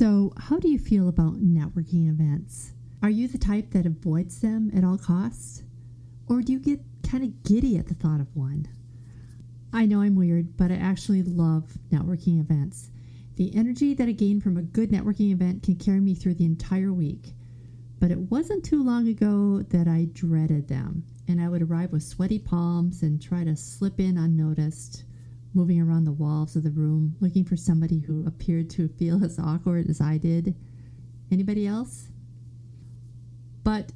So, how do you feel about networking events? Are you the type that avoids them at all costs? Or do you get kind of giddy at the thought of one? I know I'm weird, but I actually love networking events. The energy that I gain from a good networking event can carry me through the entire week. But it wasn't too long ago that I dreaded them, and I would arrive with sweaty palms and try to slip in unnoticed, moving around the walls of the room, looking for somebody who appeared to feel as awkward as I did. Anybody else? But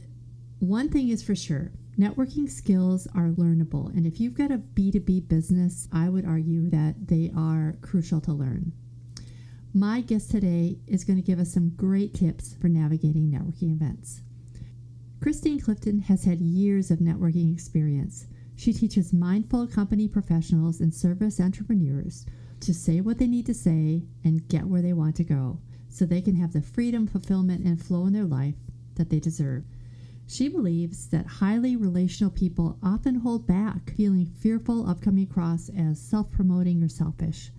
one thing is for sure, networking skills are learnable, and if you've got a B2B business, I would argue that they are crucial to learn. My guest today is going to give us some great tips for navigating networking events. Christine Clifton has had years of networking experience. She teaches mindful company professionals and service entrepreneurs to say what they need to say and get where they want to go so they can have the freedom, fulfillment, and flow in their life that they deserve. She believes that highly relational people often hold back, feeling fearful of coming across as self-promoting or selfish.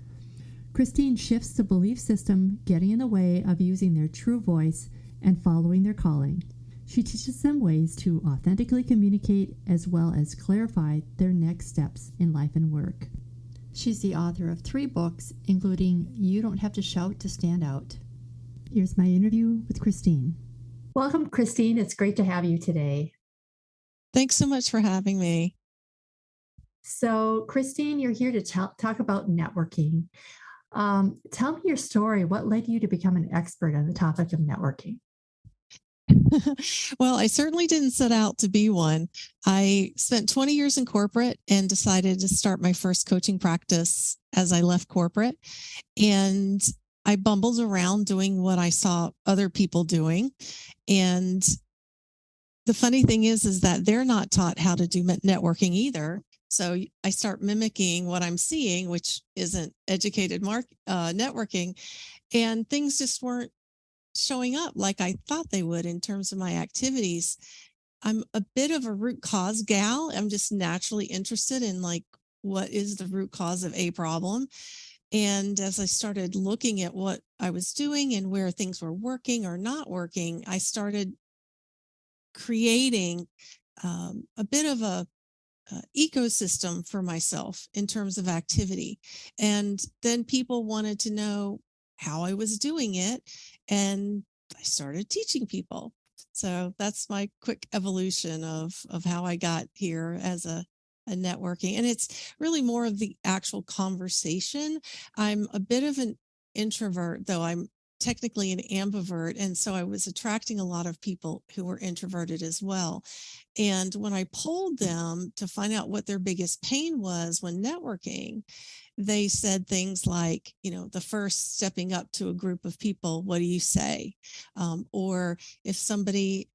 Christine shifts the belief system getting in the way of using their true voice and following their calling. She teaches them ways to authentically communicate as well as clarify their next steps in life and work. She's the author of 3 books, including You Don't Have to Shout to Stand Out. Here's my interview with Christine. Welcome, Christine. It's great to have you today. Thanks so much for having me. So, Christine, you're here to talk about networking. Tell me your story. What led you to become an expert on the topic of networking? Well, I certainly didn't set out to be one. I spent 20 years in corporate and decided to start my first coaching practice as I left corporate. And I bumbled around doing what I saw other people doing. And the funny thing is that they're not taught how to do networking either. So I start mimicking what I'm seeing, which isn't educated networking. And things just weren't showing up like I thought they would in terms of my activities. I'm a bit of a root cause gal. I'm just naturally interested in what is the root cause of a problem. And as I started looking at what I was doing and where things were working or not working, I started creating a bit of a ecosystem for myself in terms of activity. And then people wanted to know how I was doing it. And I started teaching people. So that's my quick evolution of how I got here as a networking. And it's really more of the actual conversation. I'm a bit of an introvert, though I'm technically an ambivert. And so I was attracting a lot of people who were introverted as well. And when I polled them to find out what their biggest pain was when networking, they said things like, the first stepping up to a group of people, what do you say? Or if somebody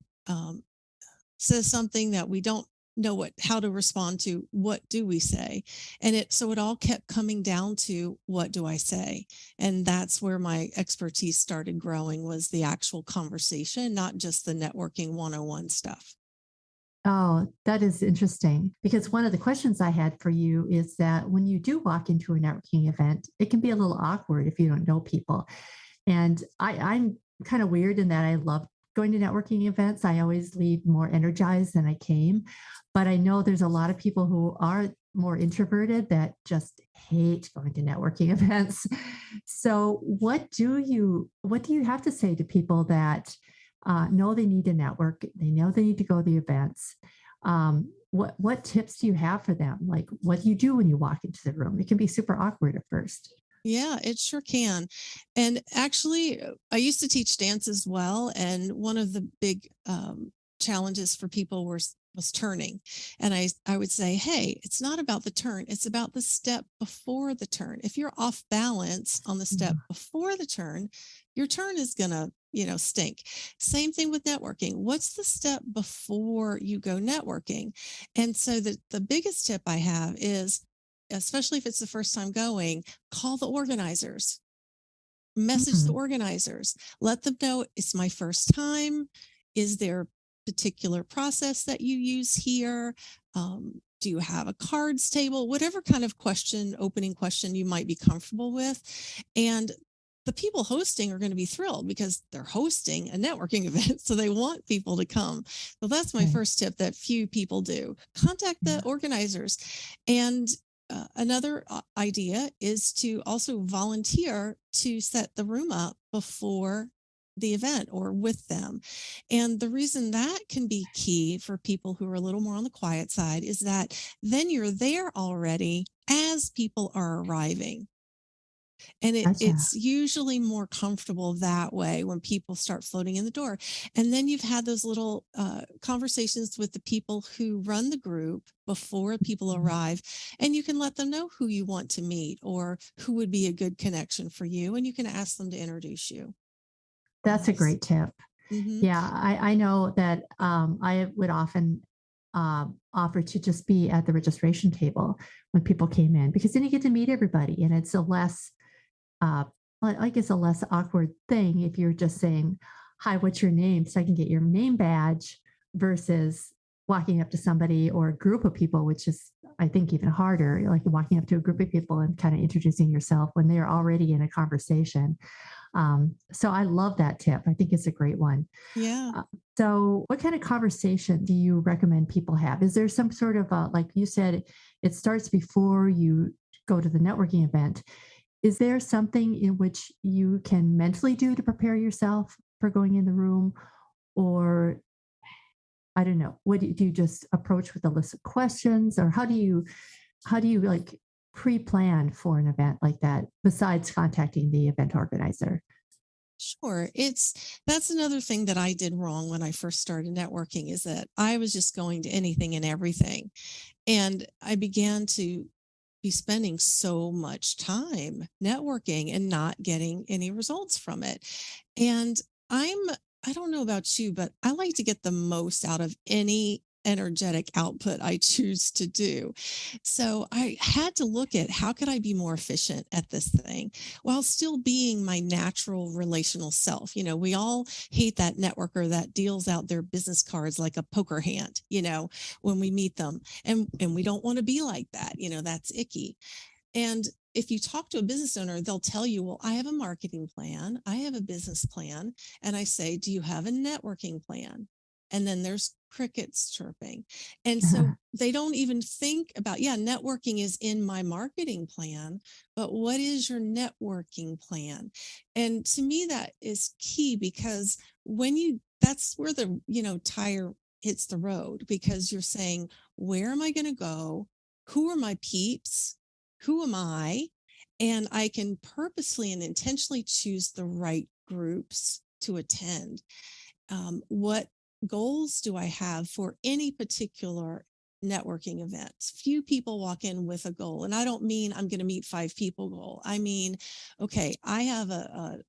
says something that we don't know how to respond to, what do we say? And so it all kept coming down to, what do I say? And that's where my expertise started growing, was the actual conversation, not just the networking 101 stuff. Oh, that is interesting, because one of the questions I had for you is that when you do walk into a networking event, it can be a little awkward if you don't know people. And I'm kind of weird in that I love going to networking events. I always leave more energized than I came. But I know there's a lot of people who are more introverted that just hate going to networking events. So what do you have to say to people that know they need to network, they know they need to go to the events? What tips do you have for them? Like, what do you do when you walk into the room? It can be super awkward at first. Yeah, it sure can. And actually, I used to teach dance as well. And one of the big challenges for people was turning. And I would say, hey, it's not about the turn. It's about the step before the turn. If you're off balance on the step before the turn, your turn is going to, stink. Same thing with networking. What's the step before you go networking? And so the biggest tip I have is, especially if it's the first time going, call the organizers, message the organizers, let them know it's my first time. Is there a particular process that you use here? Do you have a cards table? Whatever kind of opening question you might be comfortable with. And the people hosting are going to be thrilled because they're hosting a networking event. So they want people to come. So that's my Right. first tip that few people do. Contact the organizers. And another idea is to also volunteer to set the room up before the event or with them. And the reason that can be key for people who are a little more on the quiet side is that then you're there already as people are arriving. And Gotcha. it's usually more comfortable that way when people start floating in the door. And then you've had those little conversations with the people who run the group before people arrive, and you can let them know who you want to meet or who would be a good connection for you, and you can ask them to introduce you. That's a Yes. great tip. Mm-hmm. Yeah, I know that I would often offer to just be at the registration table when people came in, because then you get to meet everybody, and it's a less, uh, I guess, a less awkward thing if you're just saying, "Hi, what's your name?" So I can get your name badge, versus walking up to somebody or a group of people, which is, I think, even harder. Like walking up to a group of people and kind of introducing yourself when they're already in a conversation. So I love that tip. I think it's a great one. Yeah. Uh, so, what kind of conversation do you recommend people have? Is there some sort of, like you said, it starts before you go to the networking event? Is there something in which you can mentally do to prepare yourself for going in the room? Or, I don't know, what do you just approach with a list of questions? Or how do you like pre-plan for an event like that besides contacting the event organizer? Sure. That's another thing that I did wrong when I first started networking is that I was just going to anything and everything. And I began to be spending so much time networking and not getting any results from it. And I'm, I don't know about you, but I like to get the most out of any energetic output I choose to do. So I had to look at how could I be more efficient at this thing while still being my natural relational self. We all hate that networker that deals out their business cards like a poker hand, when we meet them. And we don't want to be like that. That's icky. And if you talk to a business owner, they'll tell you, well, I have a marketing plan, I have a business plan. And I say, do you have a networking plan? And then there's crickets chirping. And so they don't even think about, yeah, networking is in my marketing plan, but what is your networking plan? And to me, that is key because that's where the, tire hits the road because you're saying, where am I going to go? Who are my peeps? Who am I? And I can purposely and intentionally choose the right groups to attend. What goals do I have for any particular networking event? Few people walk in with a goal. And I don't mean I'm going to meet 5 people goal. I mean, okay, I have an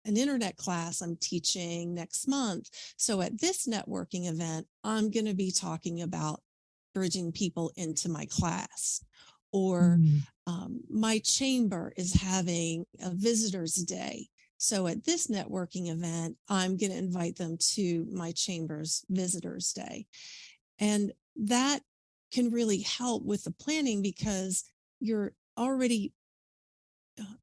internet class I'm teaching next month. So at this networking event, I'm going to be talking about bridging people into my class. Or Mm. my chamber is having a visitors day. So at this networking event, I'm going to invite them to my chamber's visitors day. And that can really help with the planning because you're already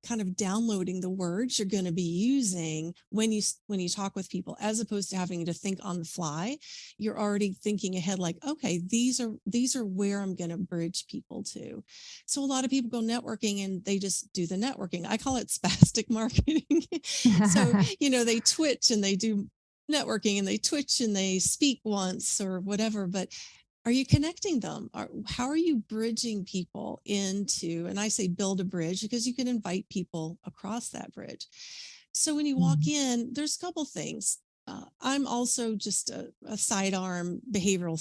kind of downloading the words you're going to be using when you talk with people, as opposed to having to think on the fly. You're already thinking ahead, like, okay, these are where I'm going to bridge people to. So a lot of people go networking and they just do the networking. I call it spastic marketing. So they twitch and they do networking and they twitch and they speak once or whatever, but are you connecting them? How are you bridging people into, and I say build a bridge because you can invite people across that bridge. So when you walk Mm. in, there's a couple things. I'm also just a sidearm behavioral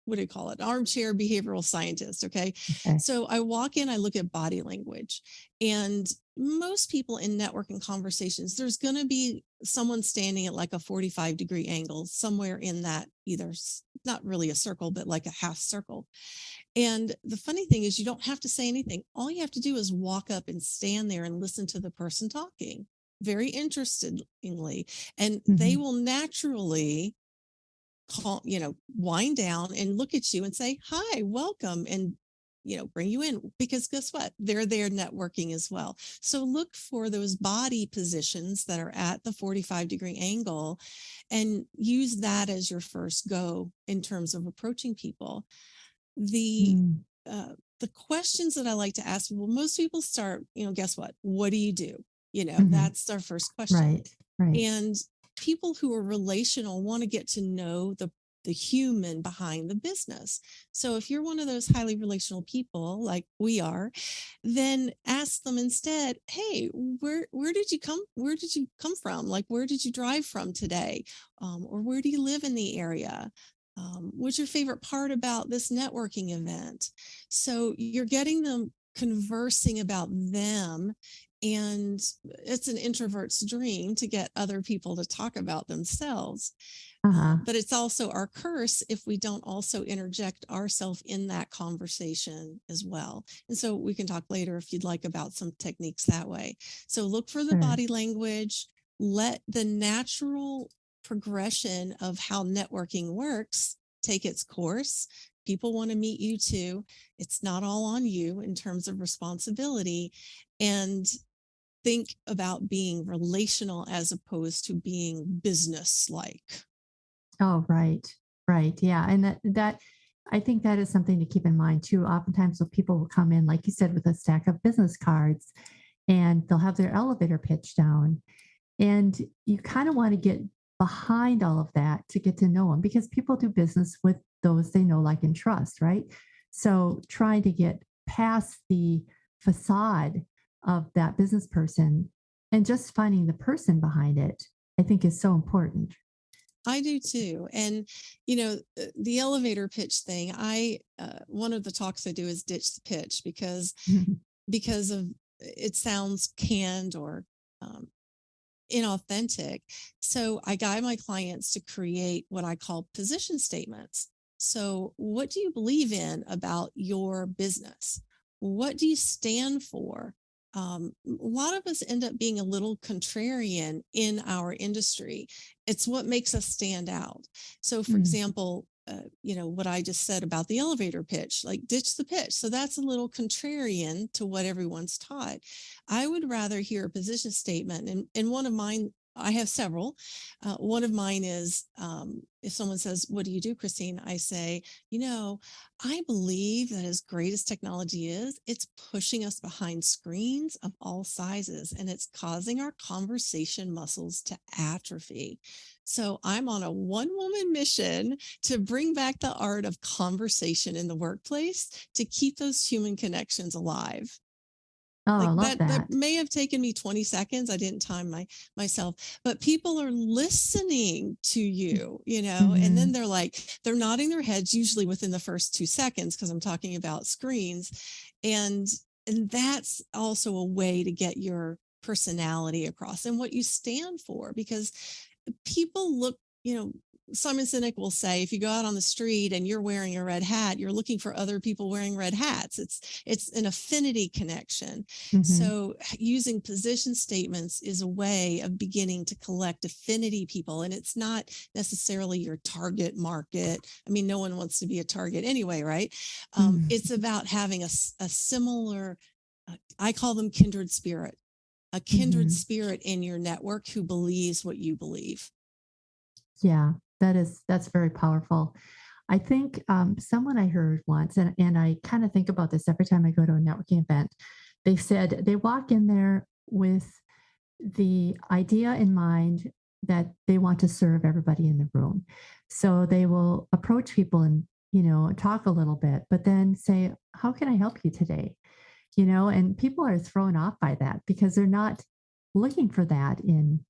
what do you call it? Armchair behavioral scientist. Okay. Okay. So I walk in, I look at body language. And most people in networking conversations, there's going to be someone standing at like a 45-degree angle somewhere in that, either not really a circle, but like a half circle. And the funny thing is, you don't have to say anything. All you have to do is walk up and stand there and listen to the person talking very interestingly. And they Mhm. will naturally wind down and look at you and say, hi, welcome. And bring you in, because guess what? They're there networking as well. So look for those body positions that are at the 45-degree angle and use that as your first go in terms of approaching people. The Mm. the questions that I like to ask people, most people start, guess what do you do? Hmm. That's our first question. Right. Right. And people who are relational want to get to know the human behind the business. So if you're one of those highly relational people like we are, then ask them instead, hey, where did you come from? Like, where did you drive from today? Or where do you live in the area? What's your favorite part about this networking event? So you're getting them conversing about them. And it's an introvert's dream to get other people to talk about themselves. Uh-huh. But it's also our curse if we don't also interject ourselves in that conversation as well. And so we can talk later if you'd like about some techniques that way. So look for the Sure. body language, let the natural progression of how networking works take its course. People want to meet you too. It's not all on you in terms of responsibility. And think about being relational as opposed to being business like. Oh, right. Right. Yeah. And that I think that is something to keep in mind too. Oftentimes when people will come in, like you said, with a stack of business cards and they'll have their elevator pitch down. And you kind of want to get behind all of that to get to know them because people do business with those they know, like, and trust, right? So trying to get past the facade of that business person and just finding the person behind it, I think is so important. I do too. And, the elevator pitch thing, one of the talks I do is ditch the pitch because of it sounds canned or um, inauthentic. So I guide my clients to create what I call position statements. So, what do you believe in about your business? What do you stand for? A lot of us end up being a little contrarian in our industry. It's what makes us stand out. So, for Mm. example, what I just said about the elevator pitch, like ditch the pitch. So that's a little contrarian to what everyone's taught. I would rather hear a position statement. And one of mine, I have several. One of mine is if someone says, what do you do, Christine? I say, I believe that as great as technology is, it's pushing us behind screens of all sizes and it's causing our conversation muscles to atrophy. So I'm on a one-woman mission to bring back the art of conversation in the workplace to keep those human connections alive. Oh, I Like love that that. may have taken me 20 seconds. I didn't time myself, but people are listening to you, and then Hmm. they're nodding their heads usually within the first 2 seconds because I'm talking about screens. And and that's also a way to get your personality across and what you stand for, because people look, Simon Sinek will say, if you go out on the street and you're wearing a red hat, you're looking for other people wearing red hats. It's an affinity connection. Hmm. So using position statements is a way of beginning to collect affinity people. And it's not necessarily your target market. I mean, no one wants to be a target anyway, right? It's about having a similar, I call them kindred spirit, a kindred Hmm. spirit in your network who believes what you believe. Yeah, that's very powerful. I think someone I heard once, and I kind of think about this every time I go to a networking event. They said they walk in there with the idea in mind that they want to serve everybody in the room. So they will approach people and, talk a little bit, but then say, how can I help you today? And people are thrown off by that because they're not looking for that in,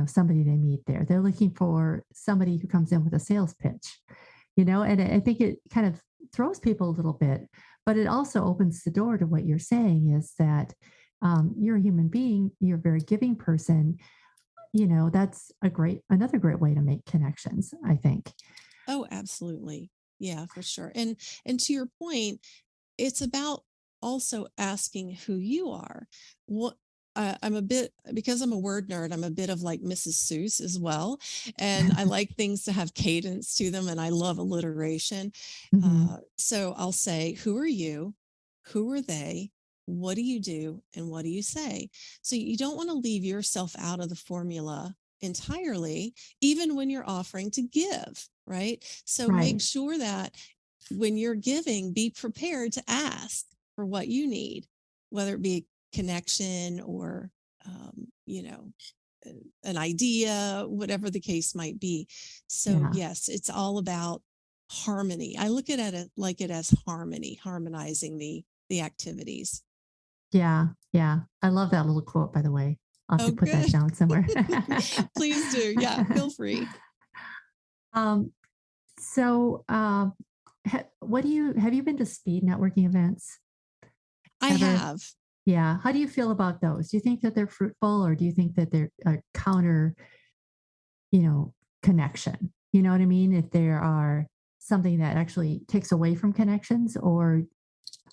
somebody they meet there. They're looking for somebody who comes in with a sales pitch, and I think it kind of throws people a little bit, but it also opens the door to what you're saying is that you're a human being, you're a very giving person. That's another great way to make connections, I think. Oh, absolutely. Yeah, for sure. And to your point, it's about also asking who you are. What I'm a bit, because I'm a word nerd, I'm a bit of like Mrs. Seuss as well. And I like things to have cadence to them, and I love alliteration. Hmm. So I'll say, who are you? Who are they? What do you do? And what do you say? So you don't want to leave yourself out of the formula entirely, even when you're offering to give, right? So make Right. sure that when you're giving, be prepared to ask for what you need, whether it be connection or, you know, an idea, whatever the case might be. So Yeah. yes, it's all about harmony. I look at it like it as harmony, harmonizing the activities. Yeah. Yeah. I love that little quote, by the way. I'll have to Oh, put that good. down somewhere. Please do. Yeah, feel free. um, so, what do you have you been to speed networking events I ever? have. Yeah. How do you feel about those? Do you think that they're fruitful, or do you think that they're a counter, you know, connection? You know what I mean? If there are something that actually takes away from connections, or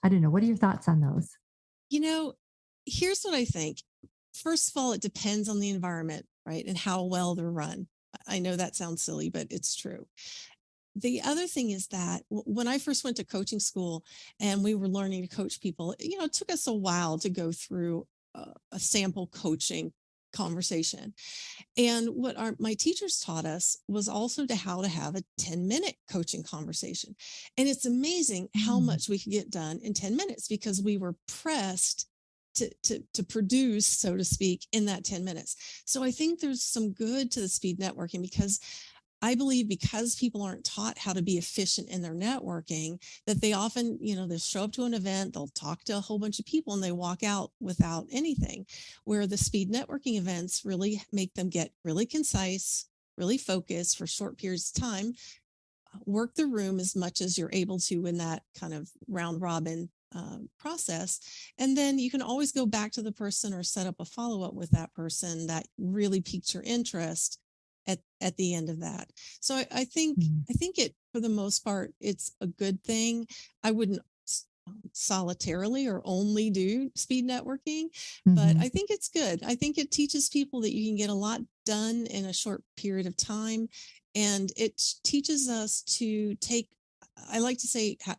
I don't know. What are your thoughts on those? You know, here's what I think. First of all, it depends on the environment, right? And how well they're run. I know that sounds silly, but it's true. The other thing is that when I first went to coaching school and we were learning to coach people, it took us a while to go through a sample coaching conversation. And what my teachers taught us was also how to have a 10-minute coaching conversation. And it's amazing how Mm. much we could get done in 10 minutes because we were pressed to produce, so to speak, in that 10 minutes. So I think there's some good to the speed networking because I believe because people aren't taught how to be efficient in their networking, that they often, they'll show up to an event, they'll talk to a whole bunch of people and they walk out without anything. Where the speed networking events really make them get really concise, really focused for short periods of time, work the room as much as you're able to in that kind of round robin process. And then you can always go back to the person or set up a follow up with that person that really piqued your interest at the end of that. So I think Mm. I think it for the most part it's a good thing. I wouldn't solitarily or only do speed networking, but Mhm. I think it's good. I think it teaches people that you can get a lot done in a short period of time, and it teaches us to take, I like to say, how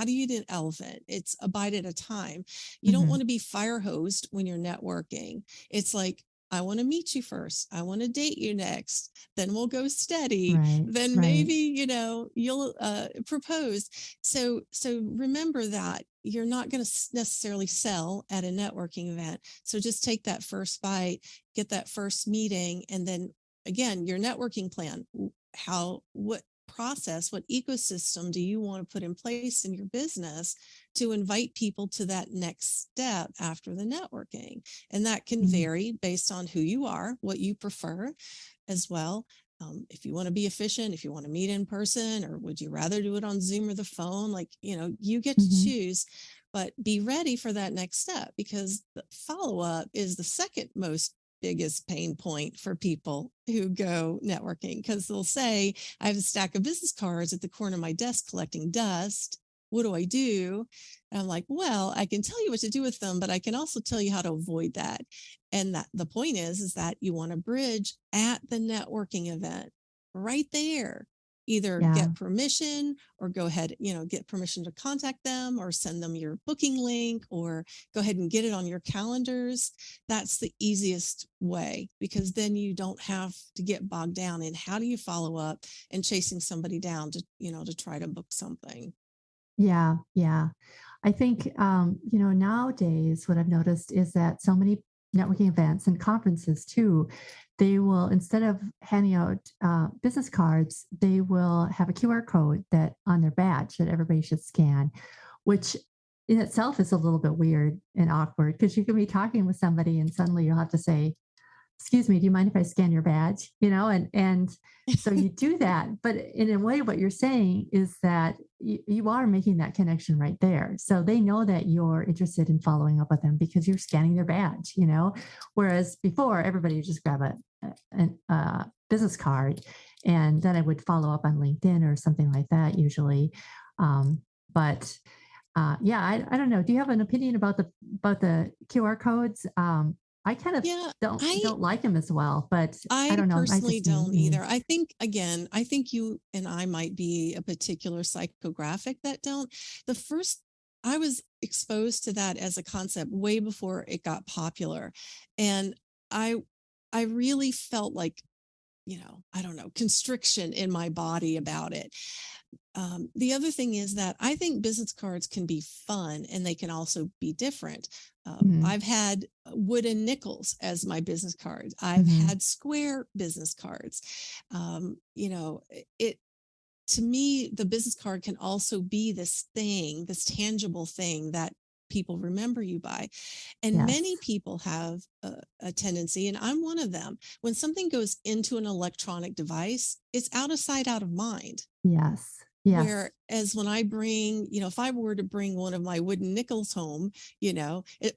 do you eat an elephant? It's a bite at a time. You don't want Mhm. to be fire hosed when you're networking. It's like, I want to meet you first. I want to date you next. Then we'll go steady. Right. Then Right. maybe, you'll propose. So remember that you're not going to necessarily sell at a networking event. So just take that first bite, get that first meeting, and then again, your networking plan. What process, what ecosystem do you want to put in place in your business to invite people to that next step after the networking? And that can Mm. vary based on who you are, what you prefer as well. If you want to be efficient, if you want to meet in person, or would you rather do it on Zoom or the phone? Like, you get to Mhm. choose, but be ready for that next step because the follow up is the second most biggest pain point for people who go networking because they'll say, I have a stack of business cards at the corner of my desk collecting dust. What do I do? And I'm like, well, I can tell you what to do with them, but I can also tell you how to avoid that. And that the point is that you want to bridge at the networking event right there. Either Yeah. get permission or go ahead, get permission to contact them or send them your booking link or go ahead and get it on your calendars. That's the easiest way because then you don't have to get bogged down in how do you follow up and chasing somebody down to try to book something. Yeah. Yeah. I think, nowadays what I've noticed is that so many networking events and conferences too, they will, instead of handing out business cards, they will have a QR code that on their badge that everybody should scan, which in itself is a little bit weird and awkward because you can be talking with somebody and suddenly you'll have to say, excuse me, do you mind if I scan your badge? And so you do that, but in a way, what you're saying is that you are making that connection right there. So they know that you're interested in following up with them because you're scanning their badge. Whereas before, everybody would just grab a business card, and then I would follow up on LinkedIn or something like that usually. But yeah, I don't know. Do you have an opinion about the QR codes? I kind of Yeah, don't like them as well, but I I don't know. I personally just don't me. either. I think, again, I think you and I might be a particular psychographic that don't. The first, I was exposed to that as a concept way before it got popular. And I, I really felt like, I don't know, constriction in my body about it. The other thing is that I think business cards can be fun and they can also be different. Mhm. I've had wooden nickels as my business cards. I've Mhm. had square business cards. It to me, the business card can also be this thing, this tangible thing that people remember you by. And many Yes. people have a tendency, and I'm one of them. When something goes into an electronic device, it's out of sight, out of mind. Yes. Yes. Whereas when I bring, if I were to bring one of my wooden nickels home,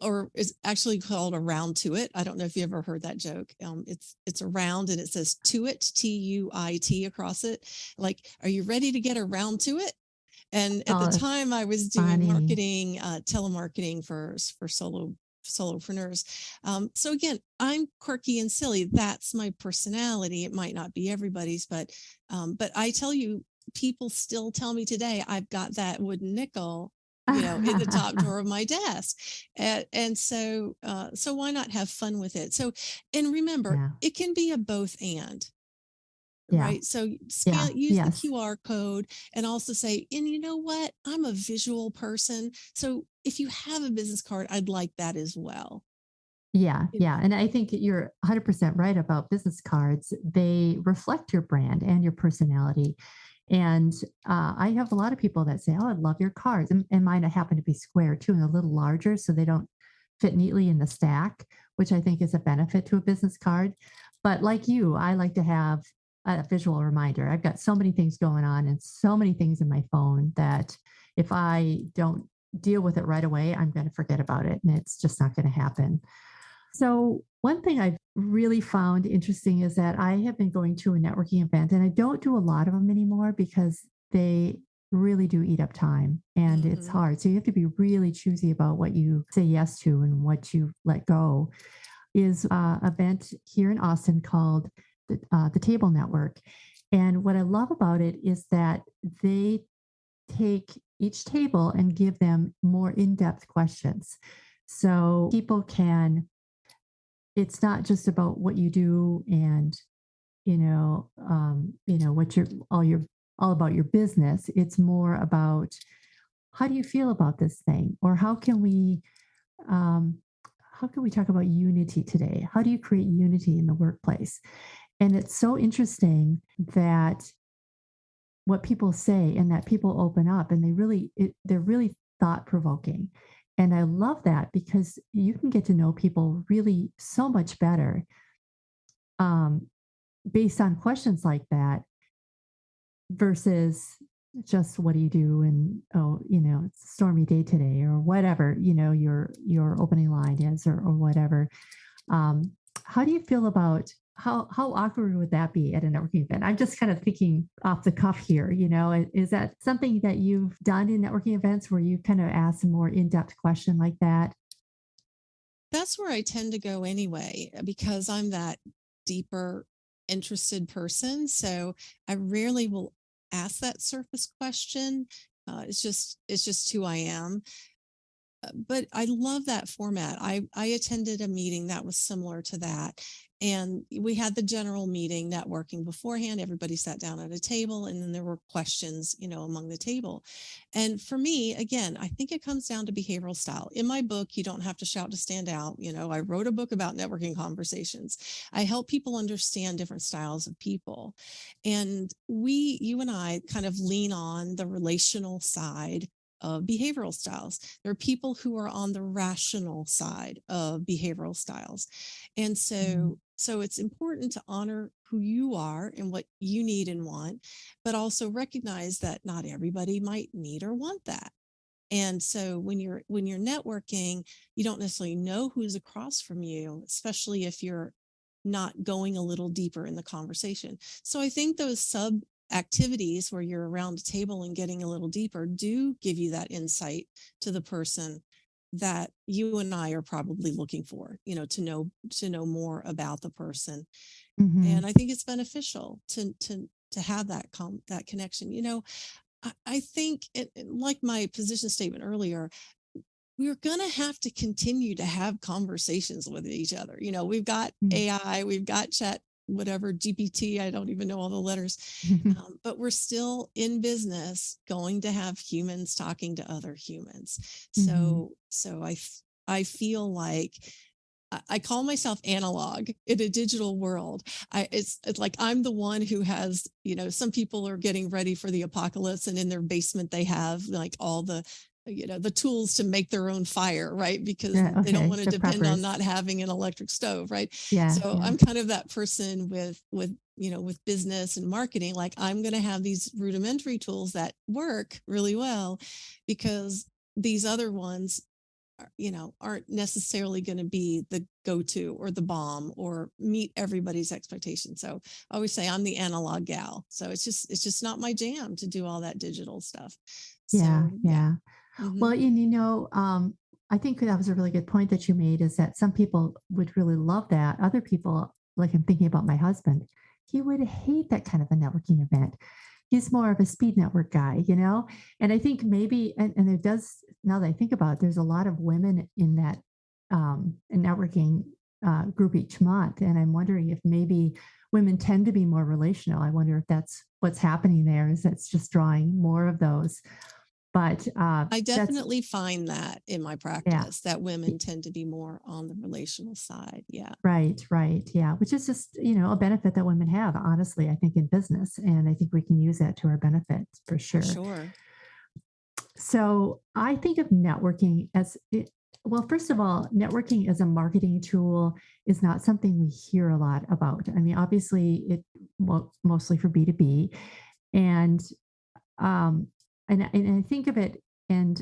or it's actually called a round to it. I don't know if you ever heard that joke. It's a round and it says to it, TUIT across it. Like, are you ready to get around to it? And at the Oh, that's time I was doing funny. marketing, telemarketing for solopreneurs. So again, I'm quirky and silly. That's my personality. It might not be everybody's, but I tell you, people still tell me today I've got that wooden nickel, in the top drawer of my desk, and so why not have fun with it? So, and remember, Yeah. it can be a both and. Yeah. Right. So Yeah. use the Yes. QR code and also say, and you know what? I'm a visual person. So if you have a business card, I'd like that as well. Yeah, You yeah. know, And I think you're 100% right about business cards. They reflect your brand and your personality. And I have a lot of people that say, "Oh, I love your cards." And mine happen to be square too and a little larger. So they don't fit neatly in the stack, which I think is a benefit to a business card. But like you, I like to have a visual reminder. I've got so many things going on and so many things in my phone that if I don't deal with it right away, I'm going to forget about it. And it's just not going to happen. So, one thing I've really found interesting is that I have been going to a networking event and I don't do a lot of them anymore because they really do eat up time and it's hmm hard. So, you have to be really choosy about what you say yes to and what you let go. Is an event here in Austin called the Table Network. And what I love about it is that they take each table and give them more in depth questions. So people can it's not just about what you do and what your all about your business. It's more about how do you feel about this thing, or um, how can we talk about unity today? How do you create unity in the workplace? And it's so interesting that what people say and that people open up and they're really thought provoking. And I love that because you can get to know people really so much better um, based on questions like that versus just what do you do and it's a stormy day today or whatever your opening line is or whatever. um, how do you feel about how awkward would that be at a networking event? I'm just kind of thinking off the cuff here. Is that something that you've done in networking events where you kind of ask a more in-depth question like that? that's where I tend to go anyway, because I'm that deeper interested person. So I rarely will ask that surface question. It's just who I am. But I love that format. I attended a meeting that was similar to that. And we had the general meeting networking beforehand. Everybody sat down at a table and then there were questions, among the table. And for me, again, I think it comes down to behavioral style. In my book, You Don't Have to Shout to Stand Out. I wrote a book about networking conversations. I help people understand different styles of people. And you and I kind of lean on the relational side of behavioral styles. There are people who are on the rational side of behavioral styles. And Mm. so it's important to honor who you are and what you need and want, but also recognize that not everybody might need or want that. And so when you're networking, you don't necessarily know who's across from you, especially if you're not going a little deeper in the conversation. So I think those sub activities where you're around a table and getting a little deeper do give you that insight to the person that you and I are probably looking for, to know more about the person. Hmm. And I think it's beneficial to have that connection. I think like my position statement earlier, we're going to have to continue to have conversations with each other. We've got AI, we've got chat, whatever, GPT, I don't even know all the letters, but we're still in business going to have humans talking to other humans. So I feel like I call myself analog in a digital world. It's like I'm the one who has, some people are getting ready for the apocalypse, and in their basement they have like all the tools to make their own fire, right? Because Yeah, they don't okay. want to The depend on preppers. not having an electric stove, right? Yeah, So yeah. I'm kind of that person with business and marketing. Like I'm going to have these rudimentary tools that work really well, because these other ones aren't necessarily going to be the go-to or the bomb or meet everybody's expectations. So I always say I'm the analog gal. So it's just not my jam to do all that digital stuff. Yeah, So yeah. yeah. Mm-hmm. Well, I think that was a really good point that you made, is that some people would really love that. Other people, like I'm thinking about my husband, he would hate that kind of a networking event. He's more of a speed network guy. And I think maybe, and there does, now that I think about it, there's a lot of women in that networking group each month. And I'm wondering if maybe women tend to be more relational. I wonder if that's what's happening there, is that's just drawing more of those. But I that's, definitely find that in my yeah. practice that women tend to be more on the relational side. Yeah. Right, right. Yeah. Which is just, a benefit that women have, honestly, I think, in business. And I think we can use that to our benefit for sure. Sure. So I think of networking as well, first of all, networking as a marketing tool is not something we hear a lot about. I mean, obviously, mostly for B2B. And and I think of it, and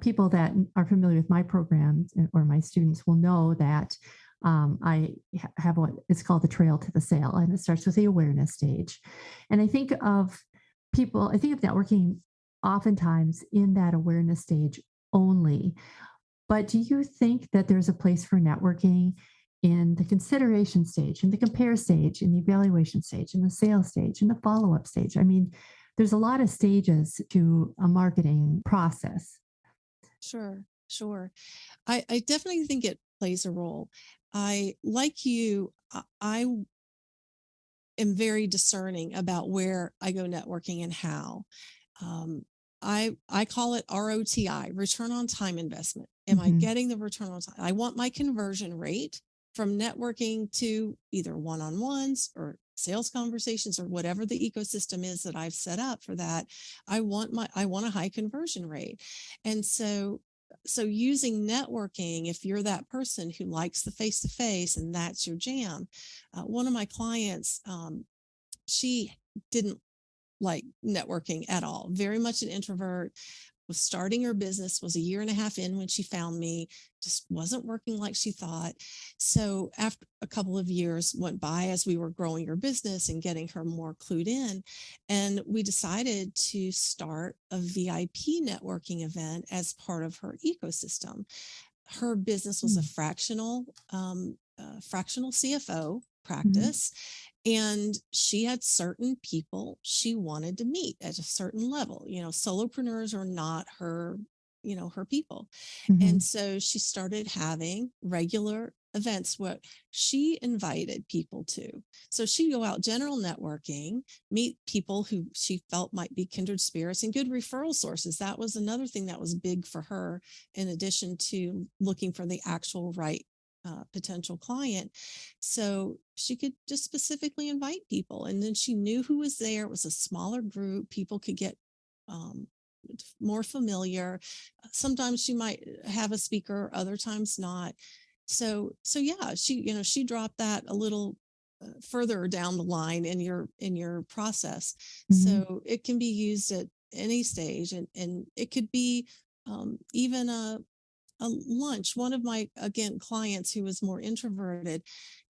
people that are familiar with my programs or my students will know that I have what is called the trail to the sale, and it starts with the awareness stage. And I think of networking oftentimes in that awareness stage only. But do you think that there's a place for networking in the consideration stage, in the compare stage, in the evaluation stage, in the sales stage, in the follow up stage? I mean, there's a lot of stages to a marketing process. Sure. Sure. I definitely think it plays a role. Like you, I am very discerning about where I go networking and how. Um, I call it ROTI, return on time investment. Am I Hmm. getting the return on time? I want my conversion rate from networking to either one-on-ones or sales conversations or whatever the ecosystem is that I've set up for that. I want a high conversion rate. And so using networking, if you're that person who likes the face to face and that's your jam. One of my clients, she didn't like networking at all, very much an introvert, was starting her business, was a year and a half in when she found me, just wasn't working like she thought. So after a couple of years went by as we were growing her business and getting her more clued in, and we decided to start a VIP networking event as part of her ecosystem. Her business was a fractional CFO Hmm. practice, and she had certain people she wanted to meet at a certain level. Solopreneurs are not her people. And Hmm. so she started having regular events what she invited people to. So she'd go out general networking, meet people who she felt might be kindred spirits and good referral sources. That was another thing that was big for her, in addition to looking for the actual right potential client. So she could just specifically invite people. And then she knew who was there. It was a smaller group. People could get um, more familiar. Sometimes she might have a speaker, other times not. So yeah, she dropped that a little further down the line in your process. Hmm. So it can be used at any stage, and it could be even a lunch. One of my, again, clients who was more introverted,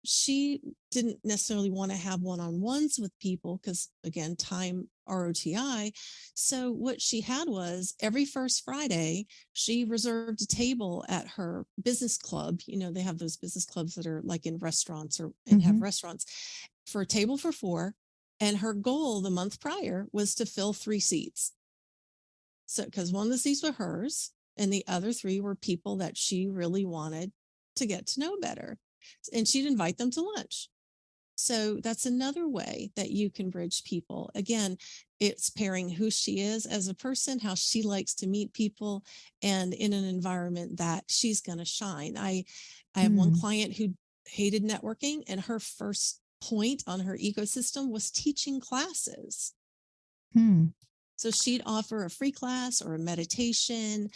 she didn't necessarily want to have one-on-ones with people because, again, time ROTI. So what she had was every first Friday, she reserved a table at her business club. You know, they have those business clubs that are like in restaurants and have restaurants, for a table for 4. And her goal the month prior was to fill 3 seats. So, because one of the seats were hers and the other 3 were people that she really wanted to get to know better. And she'd invite them to lunch. So that's another way that you can bridge people. Again, it's pairing who she is as a person, how she likes to meet people, and in an environment that she's going to shine. I have one client who hated networking, and her first point on her ecosystem was teaching classes. So she'd offer a free class or a meditation.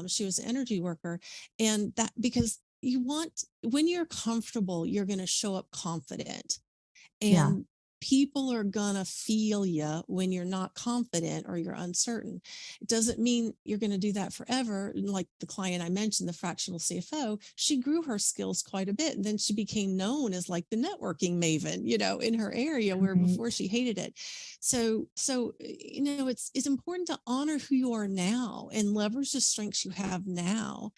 She was an energy worker. And that, because you want, when you're comfortable, you're going to show up confident. And people are going to feel you when you're not confident or you're uncertain. It doesn't mean you're going to do that forever. Like the client I mentioned, the fractional CFO, she grew her skills quite a bit. And then she became known as like the networking maven, you know, in her area, where before she hated it. So, you know, it's important to honor who you are now and leverage the strengths you have now.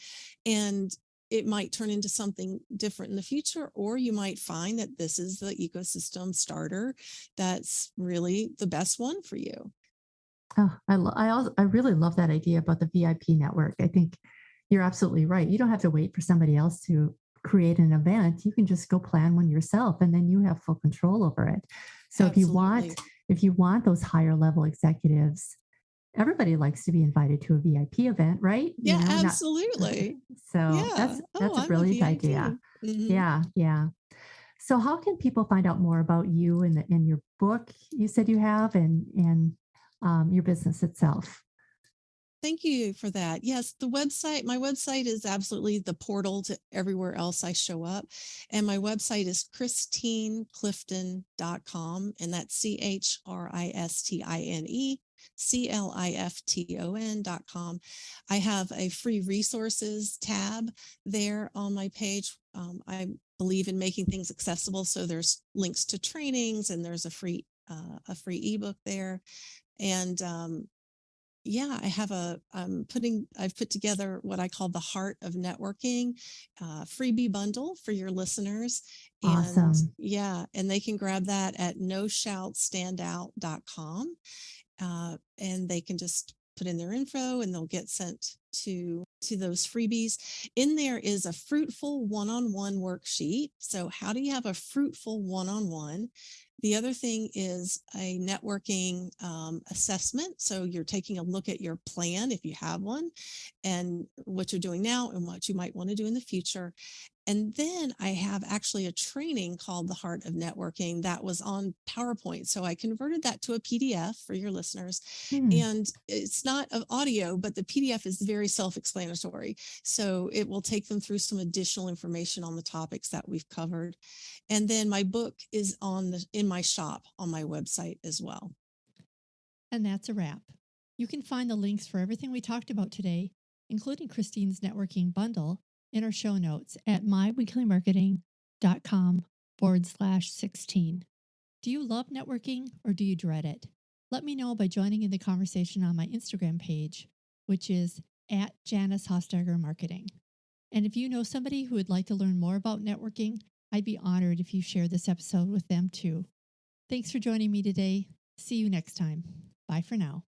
And it might turn into something different in the future, or you might find that this is the ecosystem starter that's really the best one for you. Oh, I really love that idea about the VIP network. I think you're absolutely right. You don't have to wait for somebody else to create an event. You can just go plan one yourself, and then you have full control over it. So Absolutely. if you want those higher level executives, everybody likes to be invited to a VIP event, right? Yeah, absolutely. So Yeah. that's a I'm a brilliant VIP. idea. Yeah. So how can people find out more about you and in your book you said you have, and your business itself? Thank you for that. Yes, my website is absolutely the portal to everywhere else I show up. And my website is ChristineClifton.com, and that's ChristineClifton.com. I have a free resources tab there on my page. I believe in making things accessible. So there's links to trainings, and there's a free ebook there. And yeah, I've put together what I call the Heart of Networking freebie bundle for your listeners. And Awesome. yeah, and they can grab that at noshoutstandout.com. And they can just put in their info, and they'll get sent to those freebies. In there is a fruitful one-on-one worksheet. So how do you have a fruitful one-on-one? The other thing is a networking assessment. So you're taking a look at your plan, if you have one, and what you're doing now and what you might want to do in the future. And then I have actually a training called The Heart of Networking that was on PowerPoint. So I converted that to a PDF for your listeners. And it's not of audio, but the PDF is very self-explanatory. So it will take them through some additional information on the topics that we've covered. And then my book is in my shop on my website as well. And that's a wrap. You can find the links for everything we talked about today, including Christine's networking bundle, in our show notes at myweeklymarketing.com/16. Do you love networking, or do you dread it? Let me know by joining in the conversation on my Instagram page, which is at Janice Hostegger Marketing. And if you know somebody who would like to learn more about networking, I'd be honored if you share this episode with them too. Thanks for joining me today. See you next time. Bye for now.